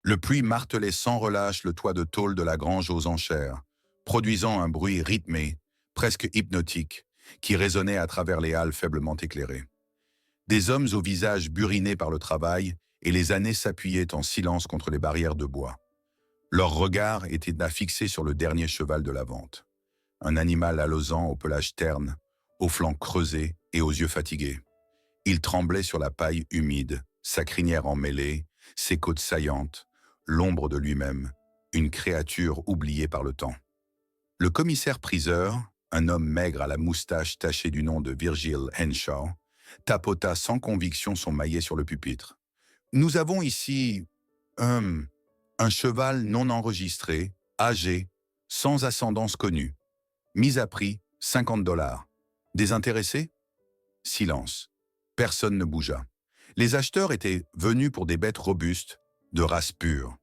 Le pluie martelait sans relâche le toit de tôle de la grange aux enchères, produisant un bruit rythmé, presque hypnotique, qui résonnait à travers les halles faiblement éclairées. Des hommes au visage buriné par le travail et les années s'appuyaient en silence contre les barrières de bois. Leur regard était affixé sur le dernier cheval de la vente. Un animal alezan au pelage terne, aux flancs creusés et aux yeux fatigués. Il tremblait sur la paille humide, sa crinière emmêlée, ses côtes saillantes, l'ombre de lui-même, une créature oubliée par le temps. Le commissaire-priseur, un homme maigre à la moustache tachée du nom de Virgil Henshaw, tapota sans conviction son maillet sur le pupitre. Nous avons ici un cheval non enregistré, âgé, sans ascendance connue, mis à prix 50 $. Désintéressé? Silence. Personne ne bougea. Les acheteurs étaient venus pour des bêtes robustes, de race pure,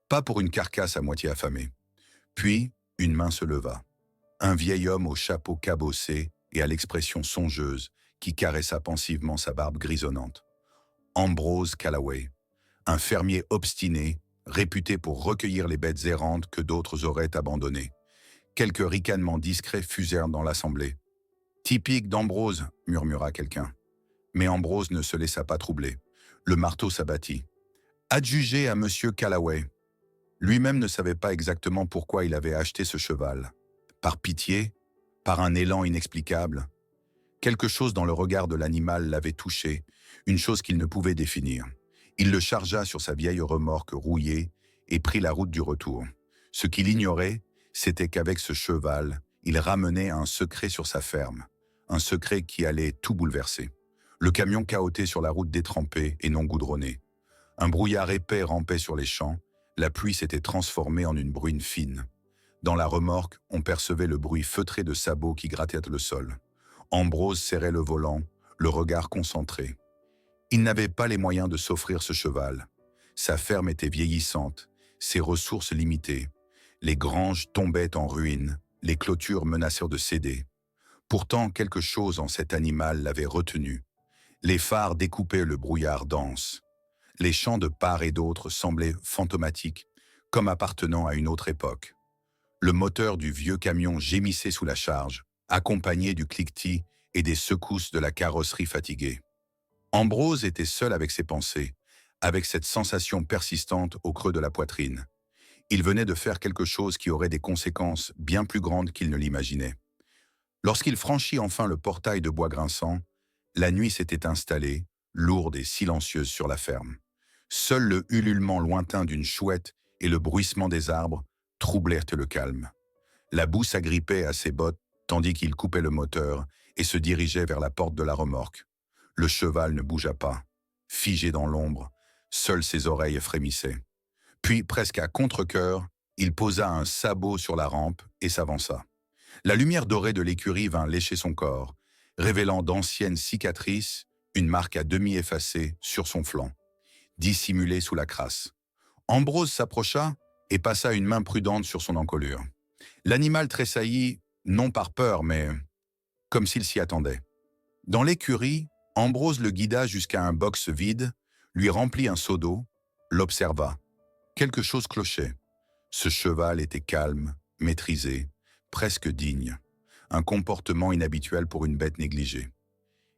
pas pour une carcasse à moitié affamée. Puis, une main se leva. Un vieil homme au chapeau cabossé et à l'expression songeuse qui caressa pensivement sa barbe grisonnante. Ambrose Callaway, un fermier obstiné, réputé pour recueillir les bêtes errantes que d'autres auraient abandonnées. Quelques ricanements discrets fusèrent dans l'assemblée. « Typique d'Ambrose », murmura quelqu'un. Mais Ambrose ne se laissa pas troubler. Le marteau s'abattit. « Adjugé à Monsieur Callaway ». Lui-même ne savait pas exactement pourquoi il avait acheté ce cheval. Par pitié? Par un élan inexplicable? Quelque chose dans le regard de l'animal l'avait touché, une chose qu'il ne pouvait définir. Il le chargea sur sa vieille remorque rouillée et prit la route du retour. Ce qu'il ignorait, c'était qu'avec ce cheval, il ramenait un secret sur sa ferme, un secret qui allait tout bouleverser. Le camion cahotait sur la route détrempée et non goudronnée. Un brouillard épais rampait sur les champs, la pluie s'était transformée en une bruine fine. Dans la remorque, on percevait le bruit feutré de sabots qui grattaient le sol. Ambrose serrait le volant, le regard concentré. Il n'avait pas les moyens de s'offrir ce cheval. Sa ferme était vieillissante, ses ressources limitées. Les granges tombaient en ruine, les clôtures menacèrent de céder. Pourtant, quelque chose en cet animal l'avait retenu. Les phares découpaient le brouillard dense. Les champs de part et d'autre semblaient fantomatiques, comme appartenant à une autre époque. Le moteur du vieux camion gémissait sous la charge, accompagné du cliquetis et des secousses de la carrosserie fatiguée. Ambrose était seul avec ses pensées, avec cette sensation persistante au creux de la poitrine. Il venait de faire quelque chose qui aurait des conséquences bien plus grandes qu'il ne l'imaginait. Lorsqu'il franchit enfin le portail de bois grinçant, la nuit s'était installée, lourde et silencieuse sur la ferme. Seul le ululement lointain d'une chouette et le bruissement des arbres troublèrent le calme. La boue s'agrippait à ses bottes tandis qu'il coupait le moteur et se dirigeait vers la porte de la remorque. Le cheval ne bougea pas, figé dans l'ombre, seules ses oreilles frémissaient. Puis, presque à contre-cœur, il posa un sabot sur la rampe et s'avança. La lumière dorée de l'écurie vint lécher son corps, révélant d'anciennes cicatrices, une marque à demi effacée sur son flanc, dissimulée sous la crasse. Ambrose s'approcha et passa une main prudente sur son encolure. L'animal tressaillit, non par peur, mais comme s'il s'y attendait. Dans l'écurie, Ambrose le guida jusqu'à un box vide, lui remplit un seau d'eau, l'observa. Quelque chose clochait. Ce cheval était calme, maîtrisé, presque digne. Un comportement inhabituel pour une bête négligée.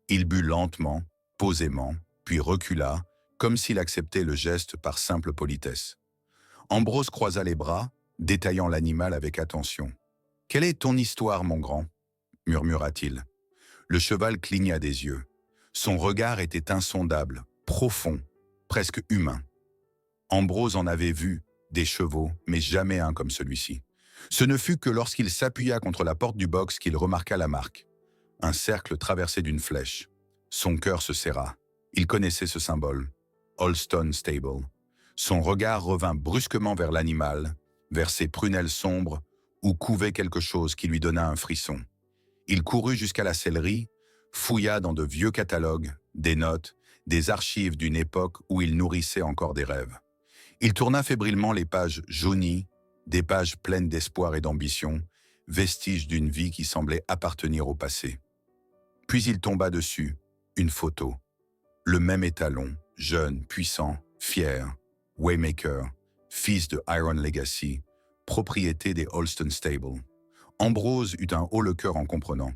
Il but lentement, posément, puis recula, comme s'il acceptait le geste par simple politesse. Ambrose croisa les bras, détaillant l'animal avec attention. « Quelle est ton histoire, mon grand ?» murmura-t-il. Le cheval cligna des yeux. Son regard était insondable, profond, presque humain. Ambrose en avait vu des chevaux, mais jamais un comme celui-ci. Ce ne fut que lorsqu'il s'appuya contre la porte du box qu'il remarqua la marque. Un cercle traversé d'une flèche. Son cœur se serra. Il connaissait ce symbole. Holston Stable. Son regard revint brusquement vers l'animal, vers ses prunelles sombres, où couvait quelque chose qui lui donna un frisson. Il courut jusqu'à la sellerie, fouilla dans de vieux catalogues, des notes, des archives d'une époque où il nourrissait encore des rêves. Il tourna fébrilement les pages jaunies, des pages pleines d'espoir et d'ambition, vestiges d'une vie qui semblait appartenir au passé. Puis il tomba dessus, une photo. Le même étalon, jeune, puissant, fier, Waymaker, fils de Iron Legacy, propriété des Holston Stable. Ambrose eut un haut le cœur en comprenant.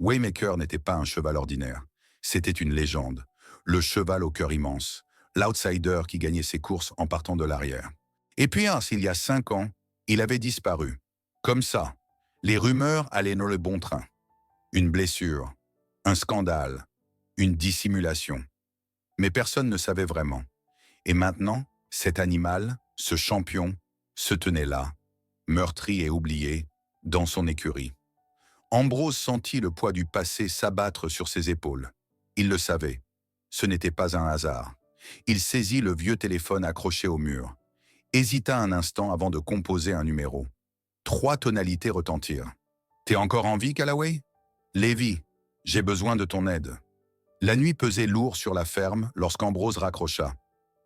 Waymaker n'était pas un cheval ordinaire. C'était une légende. Le cheval au cœur immense. L'outsider qui gagnait ses courses en partant de l'arrière. Et puis, il y a 5 ans, il avait disparu. Comme ça. Les rumeurs allaient dans le bon train. Une blessure. Un scandale. Une dissimulation. Mais personne ne savait vraiment. Et maintenant, cet animal, ce champion, se tenait là, meurtri et oublié, dans son écurie. Ambrose sentit le poids du passé s'abattre sur ses épaules. Il le savait. Ce n'était pas un hasard. Il saisit le vieux téléphone accroché au mur. Hésita un instant avant de composer un numéro. 3 tonalités retentirent. « T'es encore en vie, Callaway ?»« Lévi, j'ai besoin de ton aide. » La nuit pesait lourd sur la ferme lorsqu'Ambrose raccrocha.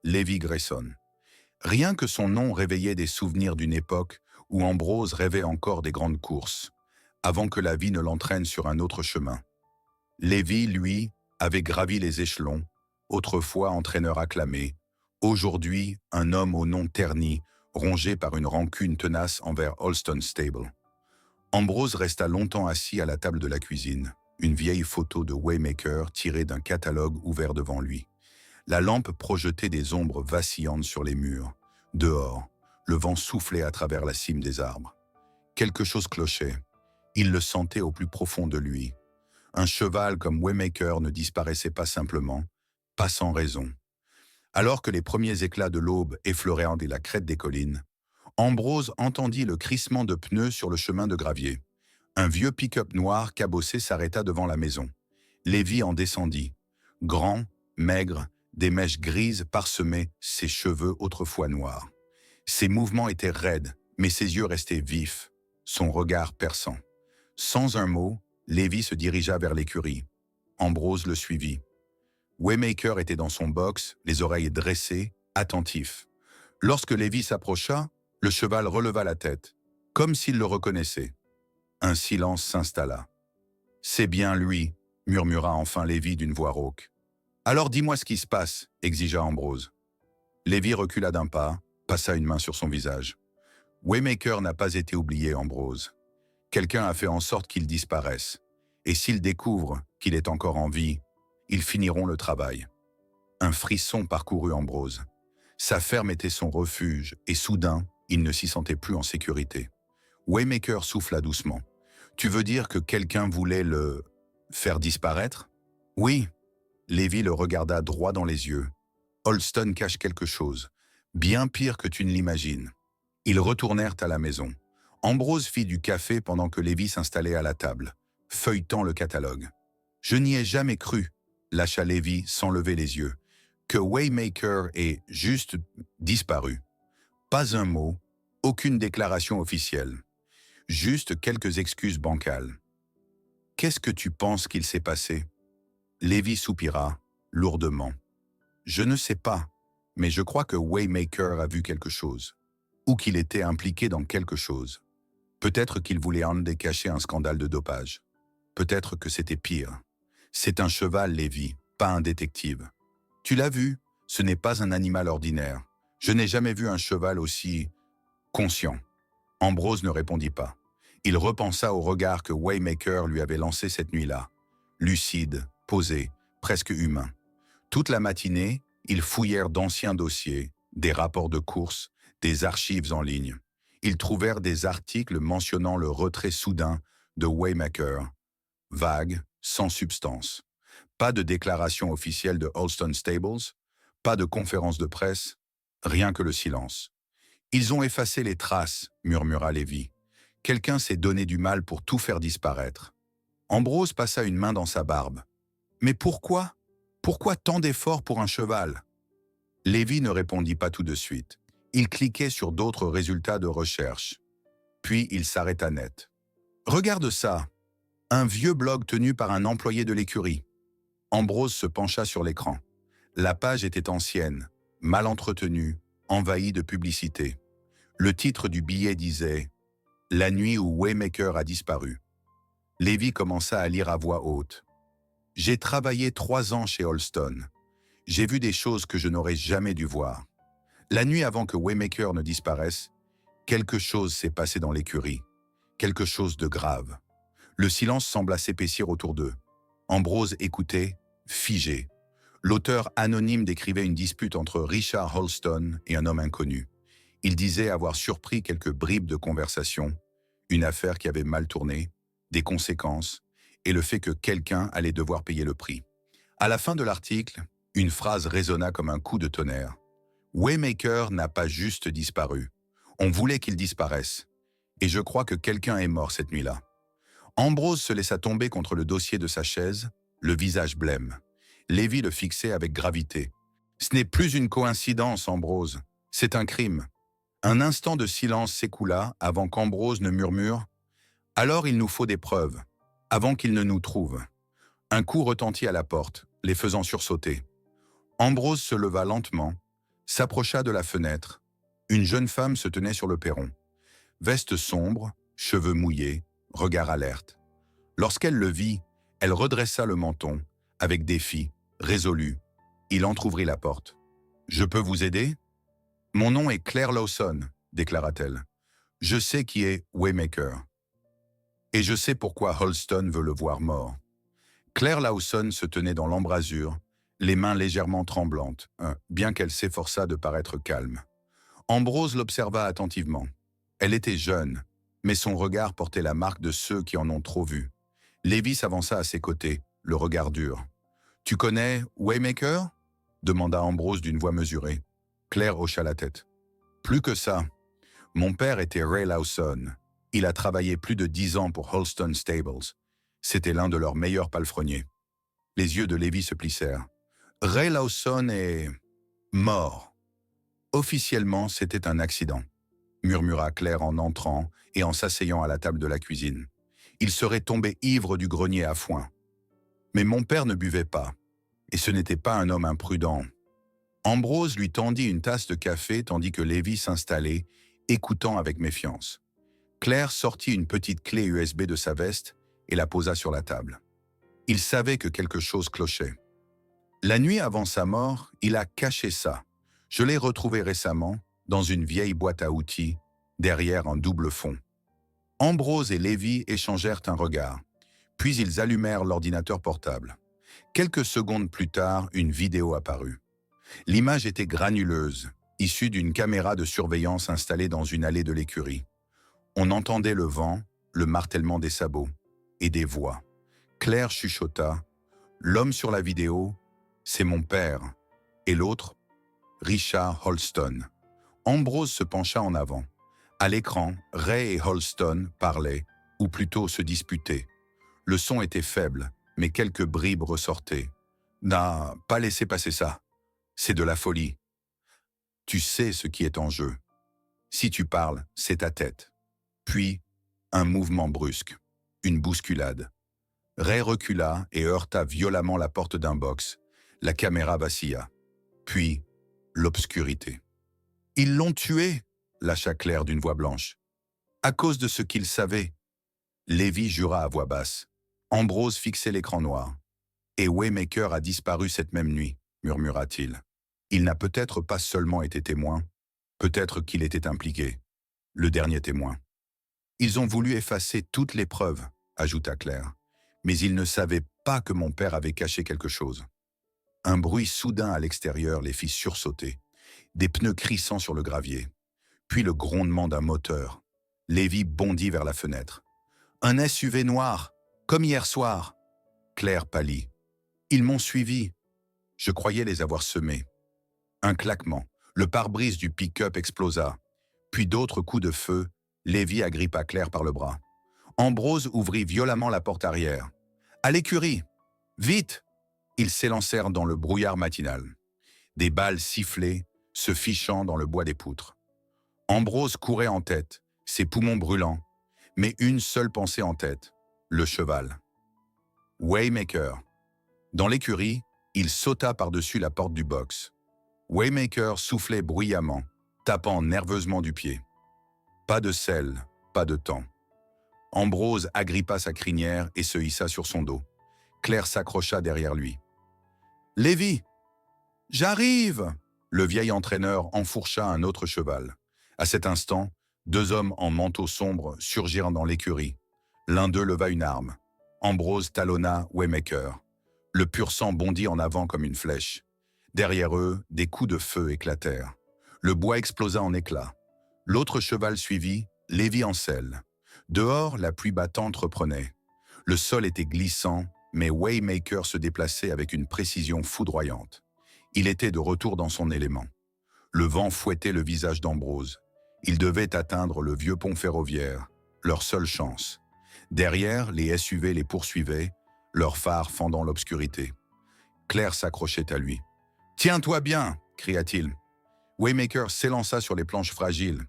Lévi Grayson. Rien que son nom réveillait des souvenirs d'une époque où Ambrose rêvait encore des grandes courses, avant que la vie ne l'entraîne sur un autre chemin. Lévi, lui, avait gravi les échelons, autrefois entraîneur acclamé, aujourd'hui un homme au nom terni, rongé par une rancune tenace envers Holston Stable. Ambrose resta longtemps assis à la table de la cuisine, une vieille photo de Waymaker tirée d'un catalogue ouvert devant lui. La lampe projetait des ombres vacillantes sur les murs. Dehors, le vent soufflait à travers la cime des arbres. Quelque chose clochait. Il le sentait au plus profond de lui. Un cheval comme Waymaker ne disparaissait pas simplement, pas sans raison. Alors que les premiers éclats de l'aube effleuraient la crête des collines, Ambrose entendit le crissement de pneus sur le chemin de gravier. Un vieux pick-up noir cabossé s'arrêta devant la maison. Lévi en descendit. Grand, maigre, des mèches grises parsemaient ses cheveux autrefois noirs. Ses mouvements étaient raides, mais ses yeux restaient vifs, son regard perçant. Sans un mot, Lévi se dirigea vers l'écurie. Ambrose le suivit. Waymaker était dans son box, les oreilles dressées, attentif. Lorsque Lévi s'approcha, le cheval releva la tête, comme s'il le reconnaissait. Un silence s'installa. « C'est bien lui », murmura enfin Lévi d'une voix rauque. « Alors dis-moi ce qui se passe », exigea Ambrose. Lévi recula d'un pas, passa une main sur son visage. « Waymaker n'a pas été oublié, Ambrose. Quelqu'un a fait en sorte qu'il disparaisse. Et s'ils découvrent qu'il est encore en vie, ils finiront le travail. » Un frisson parcourut Ambrose. Sa ferme était son refuge, et soudain, il ne s'y sentait plus en sécurité. Waymaker souffla doucement. « Tu veux dire que quelqu'un voulait le faire disparaître ?»« Oui. » Lévi le regarda droit dans les yeux. « Holston cache quelque chose, bien pire que tu ne l'imagines. » Ils retournèrent à la maison. Ambrose fit du café pendant que Lévi s'installait à la table, feuilletant le catalogue. « Je n'y ai jamais cru, » lâcha Lévi sans lever les yeux, « que Waymaker ait juste disparu. Pas un mot, aucune déclaration officielle. Juste quelques excuses bancales. Qu'est-ce que tu penses qu'il s'est passé ?» Lévi soupira, lourdement. « Je ne sais pas, mais je crois que Waymaker a vu quelque chose. Ou qu'il était impliqué dans quelque chose. Peut-être qu'il voulait en décacher un scandale de dopage. Peut-être que c'était pire. C'est un cheval, Lévi, pas un détective. Tu l'as vu, ce n'est pas un animal ordinaire. Je n'ai jamais vu un cheval aussi conscient. » Ambrose ne répondit pas. Il repensa au regard que Waymaker lui avait lancé cette nuit-là. Lucide, posé, presque humain. Toute la matinée, ils fouillèrent d'anciens dossiers, des rapports de course, des archives en ligne. Ils trouvèrent des articles mentionnant le retrait soudain de Waymaker. Vague, sans substance. Pas de déclaration officielle de Holston Stables, pas de conférence de presse, rien que le silence. « Ils ont effacé les traces », murmura Lévi. « Quelqu'un s'est donné du mal pour tout faire disparaître. » Ambrose passa une main dans sa barbe. « Mais pourquoi ? Pourquoi tant d'efforts pour un cheval ?» Lévi ne répondit pas tout de suite. Il cliquait sur d'autres résultats de recherche. Puis il s'arrêta net. « Regarde ça ! Un vieux blog tenu par un employé de l'écurie. » Ambrose se pencha sur l'écran. La page était ancienne, mal entretenue, envahie de publicité. Le titre du billet disait « La nuit où Waymaker a disparu ». Lévi commença à lire à voix haute. « J'ai travaillé 3 ans chez Holston. J'ai vu des choses que je n'aurais jamais dû voir. La nuit avant que Waymaker ne disparaisse, quelque chose s'est passé dans l'écurie. Quelque chose de grave. Le silence sembla s'épaissir autour d'eux. Ambrose écoutait, figé. L'auteur anonyme décrivait une dispute entre Richard Holston et un homme inconnu. Il disait avoir surpris quelques bribes de conversation, une affaire qui avait mal tourné, des conséquences, et le fait que quelqu'un allait devoir payer le prix. À la fin de l'article, une phrase résonna comme un coup de tonnerre. Waymaker n'a pas juste disparu. On voulait qu'il disparaisse. Et je crois que quelqu'un est mort cette nuit-là. Ambrose se laissa tomber contre le dossier de sa chaise, le visage blême. Lévy le fixait avec gravité. « Ce n'est plus une coïncidence, Ambrose. C'est un crime. » Un instant de silence s'écoula avant qu'Ambrose ne murmure « Alors il nous faut des preuves, avant qu'il ne nous trouve. » Un coup retentit à la porte, les faisant sursauter. Ambrose se leva lentement, s'approcha de la fenêtre. Une jeune femme se tenait sur le perron. Veste sombre, cheveux mouillés, regard alerte. Lorsqu'elle le vit, elle redressa le menton, avec défi, résolue. Il entr'ouvrit la porte. « Je peux vous aider ?»« Mon nom est Claire Lawson, » déclara-t-elle. « Je sais qui est Waymaker. Et je sais pourquoi Holston veut le voir mort. » Claire Lawson se tenait dans l'embrasure, les mains légèrement tremblantes, bien qu'elle s'efforçât de paraître calme. Ambrose l'observa attentivement. Elle était jeune, mais son regard portait la marque de ceux qui en ont trop vu. Lévy s'avança à ses côtés, le regard dur. « Tu connais Waymaker ?» demanda Ambrose d'une voix mesurée. Claire hocha la tête. « Plus que ça. Mon père était Ray Lawson. Il a travaillé plus de 10 ans pour Holston Stables. C'était l'un de leurs meilleurs palefreniers. » Les yeux de Lévy se plissèrent. « Ray Lawson est... mort. Officiellement, c'était un accident, » murmura Claire en entrant et en s'asseyant à la table de la cuisine. « Il serait tombé ivre du grenier à foin. Mais mon père ne buvait pas, et ce n'était pas un homme imprudent. » Ambrose lui tendit une tasse de café tandis que Lévy s'installait, écoutant avec méfiance. Claire sortit une petite clé USB de sa veste et la posa sur la table. Il savait que quelque chose clochait. « La nuit avant sa mort, il a caché ça. Je l'ai retrouvé récemment, dans une vieille boîte à outils, derrière un double fond. » Ambrose et Lévy échangèrent un regard, puis ils allumèrent l'ordinateur portable. Quelques secondes plus tard, une vidéo apparut. L'image était granuleuse, issue d'une caméra de surveillance installée dans une allée de l'écurie. On entendait le vent, le martèlement des sabots, et des voix. Claire chuchota. « L'homme sur la vidéo, c'est mon père. Et l'autre, Richard Holston. » Ambrose se pencha en avant. À l'écran, Ray et Holston parlaient, ou plutôt se disputaient. Le son était faible, mais quelques bribes ressortaient. « N'a pas laissé passer ça. C'est de la folie. Tu sais ce qui est en jeu. Si tu parles, c'est ta tête. » Puis, un mouvement brusque, une bousculade. Ray recula et heurta violemment la porte d'un box. La caméra vacilla. Puis, l'obscurité. « Ils l'ont tué !» lâcha Claire d'une voix blanche. « À cause de ce qu'ils savaient. » Lévy jura à voix basse. Ambrose fixait l'écran noir. « Et Waymaker a disparu cette même nuit, » murmura-t-il. « Il n'a peut-être pas seulement été témoin, peut-être qu'il était impliqué. Le dernier témoin. »« Ils ont voulu effacer toutes les preuves, » ajouta Claire. « Mais ils ne savaient pas que mon père avait caché quelque chose. » Un bruit soudain à l'extérieur les fit sursauter. Des pneus crissant sur le gravier. Puis le grondement d'un moteur. Lévy bondit vers la fenêtre. « Un SUV noir, comme hier soir !» Claire pâlit. « Ils m'ont suivi. Je croyais les avoir semés. » Un claquement. Le pare-brise du pick-up explosa. Puis d'autres coups de feu. Lévy agrippa Claire par le bras. Ambrose ouvrit violemment la porte arrière. « À l'écurie! Vite !» Ils s'élancèrent dans le brouillard matinal. Des balles sifflaient, se fichant dans le bois des poutres. Ambrose courait en tête, ses poumons brûlants, mais une seule pensée en tête, le cheval. Waymaker. Dans l'écurie, il sauta par-dessus la porte du box. Waymaker soufflait bruyamment, tapant nerveusement du pied. Pas de sel, pas de temps. Ambrose agrippa sa crinière et se hissa sur son dos. Claire s'accrocha derrière lui. « Lévy! J'arrive !» Le vieil entraîneur enfourcha un autre cheval. À cet instant, deux hommes en manteau sombre surgirent dans l'écurie. L'un d'eux leva une arme. Ambrose talonna Waymaker. Le pur sang bondit en avant comme une flèche. Derrière eux, des coups de feu éclatèrent. Le bois explosa en éclats. L'autre cheval suivit, Lévi en selle. Dehors, la pluie battante reprenait. Le sol était glissant, mais Waymaker se déplaçait avec une précision foudroyante. Il était de retour dans son élément. Le vent fouettait le visage d'Ambrose. Ils devaient atteindre le vieux pont ferroviaire, leur seule chance. Derrière, les SUV les poursuivaient, leurs phares fendant l'obscurité. Claire s'accrochait à lui. « Tiens-toi bien !» cria-t-il. Waymaker s'élança sur les planches fragiles.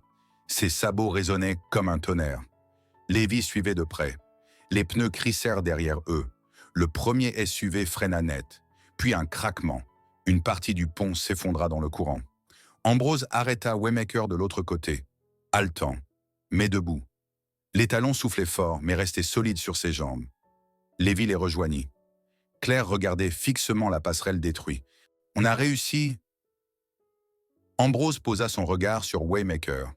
Ses sabots résonnaient comme un tonnerre. Lévi suivait de près. Les pneus crissèrent derrière eux. Le premier SUV freina net. Puis un craquement. Une partie du pont s'effondra dans le courant. Ambrose arrêta Waymaker de l'autre côté, haletant, mais debout. Les talons soufflaient fort, mais restaient solides sur ses jambes. Lévi les rejoignit. Claire regardait fixement la passerelle détruite. « On a réussi !» Ambrose posa son regard sur Waymaker.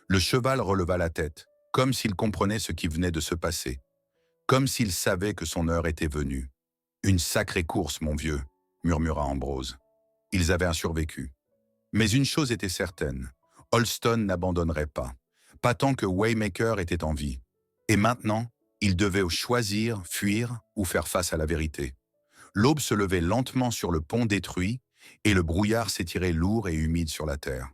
Le cheval releva la tête, comme s'il comprenait ce qui venait de se passer. Comme s'il savait que son heure était venue. « Une sacrée course, mon vieux !» murmura Ambrose. Ils avaient un survécu. Mais une chose était certaine, Holston n'abandonnerait pas. Pas tant que Waymaker était en vie. Et maintenant, il devait choisir, fuir ou faire face à la vérité. L'aube se levait lentement sur le pont détruit et le brouillard s'étirait lourd et humide sur la terre.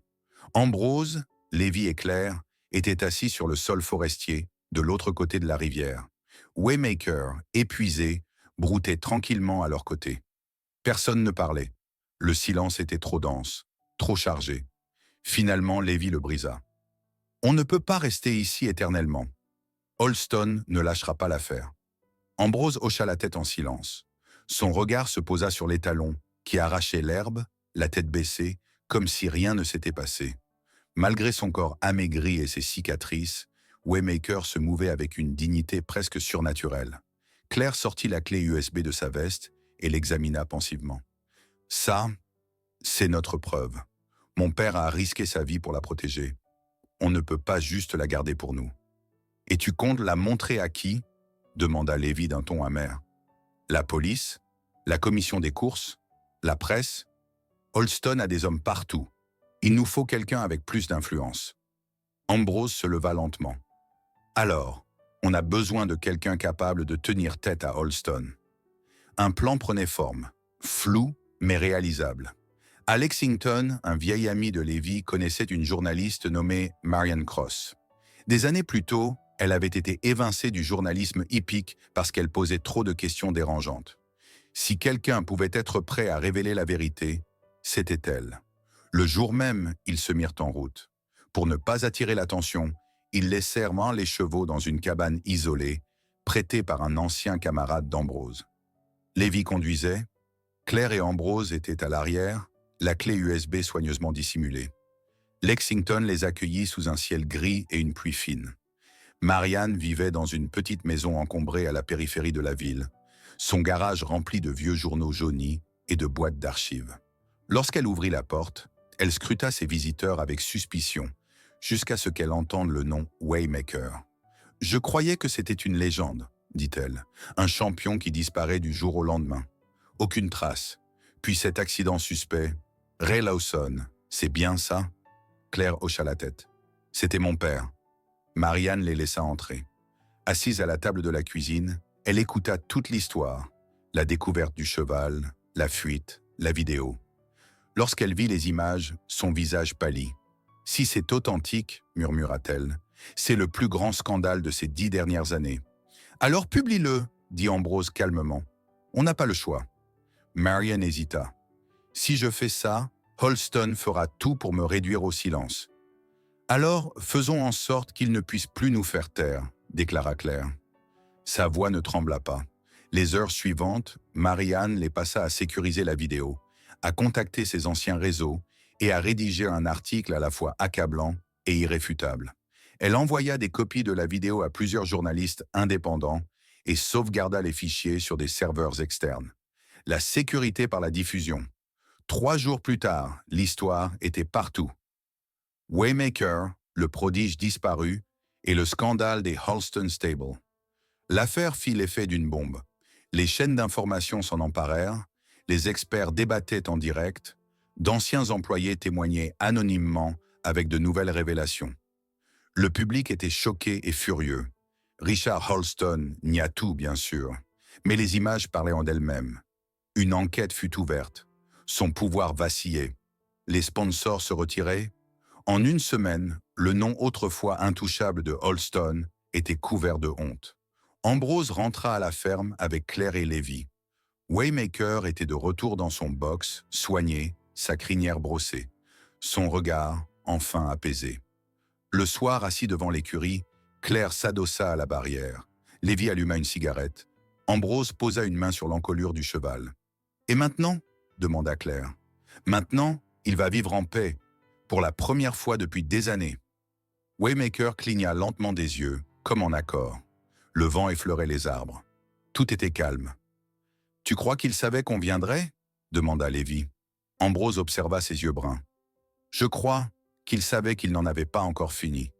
Ambrose, Lévi et Claire étaient assis sur le sol forestier, de l'autre côté de la rivière. Waymaker, épuisé, broutait tranquillement à leur côté. Personne ne parlait. Le silence était trop dense, trop chargé. Finalement, Lévi le brisa. « On ne peut pas rester ici éternellement. Holston ne lâchera pas l'affaire. » Ambrose hocha la tête en silence. Son regard se posa sur les talons, qui arrachaient l'herbe, la tête baissée, comme si rien ne s'était passé. Malgré son corps amaigri et ses cicatrices, Waymaker se mouvait avec une dignité presque surnaturelle. Claire sortit la clé USB de sa veste et l'examina pensivement. « Ça, c'est notre preuve. Mon père a risqué sa vie pour la protéger. On ne peut pas juste la garder pour nous. »« Et tu comptes la montrer à qui ?» demanda Lévi d'un ton amer. « La police? La commission des courses? La presse? Holston a des hommes partout. Il nous faut quelqu'un avec plus d'influence. » Ambrose se leva lentement. « Alors, on a besoin de quelqu'un capable de tenir tête à Holston. » Un plan prenait forme, flou mais réalisable. À Lexington, un vieil ami de Lévi connaissait une journaliste nommée Marianne Cross. Des années plus tôt, elle avait été évincée du journalisme hippique parce qu'elle posait trop de questions dérangeantes. Si quelqu'un pouvait être prêt à révéler la vérité, c'était elle. Le jour même, ils se mirent en route. Pour ne pas attirer l'attention, ils laissèrent les chevaux dans une cabane isolée, prêtée par un ancien camarade d'Ambrose. Lévi conduisait, Claire et Ambrose étaient à l'arrière, la clé USB soigneusement dissimulée. Lexington les accueillit sous un ciel gris et une pluie fine. Marianne vivait dans une petite maison encombrée à la périphérie de la ville, son garage rempli de vieux journaux jaunis et de boîtes d'archives. Lorsqu'elle ouvrit la porte, elle scruta ses visiteurs avec suspicion, jusqu'à ce qu'elle entende le nom Waymaker. « Je croyais que c'était une légende, » dit-elle, « un champion qui disparaît du jour au lendemain. Aucune trace. Puis cet accident suspect. Ray Lawson, c'est bien ça ?» Claire hocha la tête. « C'était mon père. » Marianne les laissa entrer. Assise à la table de la cuisine, elle écouta toute l'histoire, la découverte du cheval, la fuite, la vidéo. Lorsqu'elle vit les images, son visage pâlit. « Si c'est authentique, murmura-t-elle, c'est le plus grand scandale de ces 10 dernières années. »« Alors publie-le, » dit Ambrose calmement. « On n'a pas le choix. » Marianne hésita. « Si je fais ça, Holston fera tout pour me réduire au silence. »« Alors, faisons en sorte qu'il ne puisse plus nous faire taire, » déclara Claire. Sa voix ne trembla pas. Les heures suivantes, Marianne les passa à sécuriser la vidéo, à contacter ses anciens réseaux et à rédiger un article à la fois accablant et irréfutable. Elle envoya des copies de la vidéo à plusieurs journalistes indépendants et sauvegarda les fichiers sur des serveurs externes. La sécurité par la diffusion. 3 jours plus tard, l'histoire était partout. Waymaker, le prodige disparu, et le scandale des Halston Stable. L'affaire fit l'effet d'une bombe. Les chaînes d'information s'en emparèrent, les experts débattaient en direct, d'anciens employés témoignaient anonymement avec de nouvelles révélations. Le public était choqué et furieux. Richard Halston nia tout, bien sûr, mais les images parlaient en elles-mêmes. Une enquête fut ouverte. Son pouvoir vacillait. Les sponsors se retiraient. En une semaine, le nom autrefois intouchable de Halston était couvert de honte. Ambrose rentra à la ferme avec Claire et Lévy. Waymaker était de retour dans son box, soigné, sa crinière brossée. Son regard, enfin apaisé. Le soir, assis devant l'écurie, Claire s'adossa à la barrière. Lévy alluma une cigarette. Ambrose posa une main sur l'encolure du cheval. « Et maintenant » demanda Claire. « Maintenant, il va vivre en paix, pour la première fois depuis des années. » Waymaker cligna lentement des yeux, comme en accord. Le vent effleurait les arbres. Tout était calme. « Tu crois qu'il savait qu'on viendrait » demanda Lévy. Ambrose observa ses yeux bruns. « Je crois qu'il savait qu'il n'en avait pas encore fini. »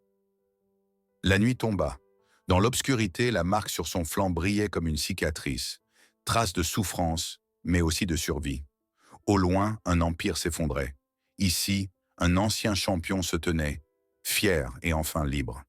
La nuit tomba. Dans l'obscurité, la marque sur son flanc brillait comme une cicatrice, trace de souffrance, mais aussi de survie. Au loin, un empire s'effondrait. Ici, un ancien champion se tenait, fier et enfin libre.